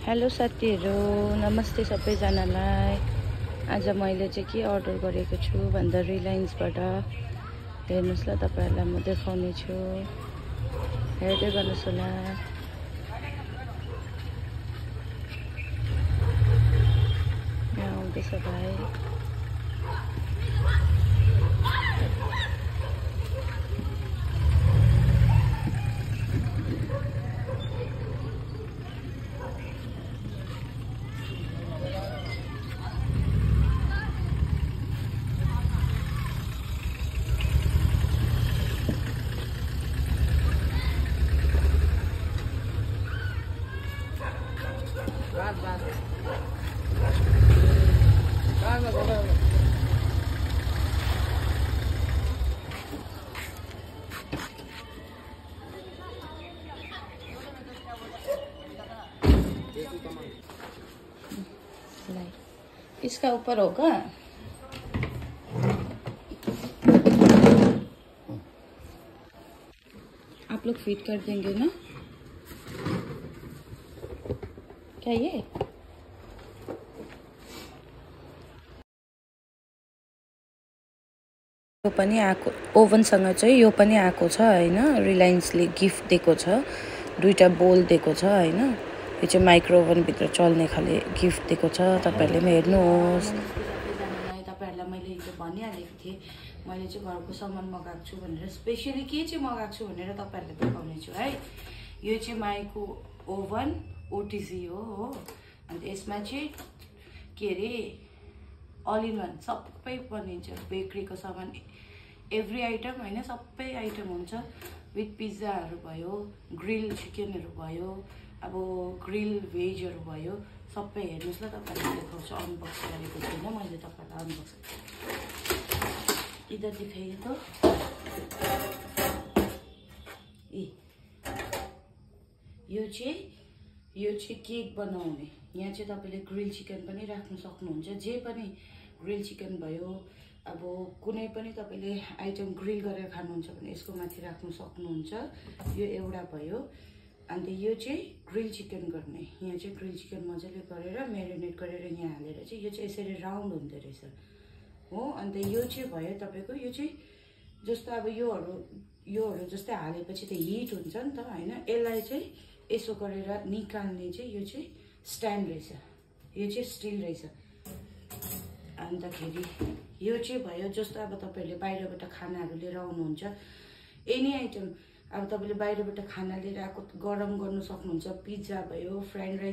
Hello साथीहरु, नमस्ते सबैजनालाई। आज मैले चाहिँ के अर्डर गरेको छु भन्दा रिलायन्सबाट हेर्नुस् ल, तपाईहरुलाई म देखाउने छु। हेर्दै गर्नुस् होला। यहाँ आउँदैछ भाइ। इसका ऊपर होगा। आप लोग फिट कर देंगे ना? क्या ये? यो पनि आको ओभनसँग चाहिँ यो पनि आको छ हैन। रिलायन्सले गिफ्ट दिएको छ, दुईटा बोल दिएको छ हैन। यो चाहिँ माइक्रो ओभन भित्र चल्ने खाले गिफ्ट दिएको छ। तपाईहरुले पनि हेर्नुहोस्। तपाईहरुलाई मैले हिजो भनिहालेको थिएँ, मैले चाहिँ घरको सामान मगाएको छु भनेर। स्पेशली के चाहिँ मगाएको छु भनेर तपाईहरुलाई देखाउने छु है। यो चाहिँ माइक्रो ओभन ओटिजी हो। अनि यसमा चाहिँ के रे ऑल इन वन सबै बनिन्छ। बेकरीको सामान एभ्री आइटम हैन, सबै आइटम हुन्छ। विथ पिज्जाहरु भयो, ग्रिल चिकनहरु भयो, अब ग्रिल भेजहरु भयो, सबै हेर्नुस् ल। तपाईहरुलाई देखाउँछु। अनबक्स गरेको छैन मैले, तपाईहरुलाई अनबक्स इधर दिखाइए तो। यो चाहिँ केक बनाउने। यहाँ चाहिँ तपाईले ग्रिल चिकन पनि राख्न सक्नुहुन्छ। जे पनि ग्रिल चिकन भयो, अब कुनै पनि तपाईले आइटम ग्रिल गरेर खानुहुन्छ भने यसको माथि राख्न सक्नुहुन्छ। यो एउटा भयो। अन्त यो चाहिँ ग्रिल चिकन गर्ने। यहाँ चाहिँ ग्रिल चिकन मजाले गरेर म्यारिनेट गरेर यहाँ हालेर चाहिँ यो चाहिँ यसरी राउन्ड हुँदै रहेछ हो। अन्त यो चाहिँ भयो तपाईको, यो चाहिँ जस्तो अब योहरु जस्तै हालेपछि त हिट हुन्छ नि त हैन। यसलाई चाहिँ यसो गरेर निकाल्ने चाहिँ यो चाहिँ स्ट्यान्ड रहेछ। यो चाहिँ स्टिल रहेछ। अन्तखेरि यो चाहिँ भयो जस्तो अब तपाईहरुले बाहिरबाट खानाहरु लिएर आउनुहुन्छ, एनी आइटम अब तपाईले बाहिरबाट खाना लिएर आएको गरम गर्न सक्नुहुन्छ। पिज्जा भयो, फ्राइड राइस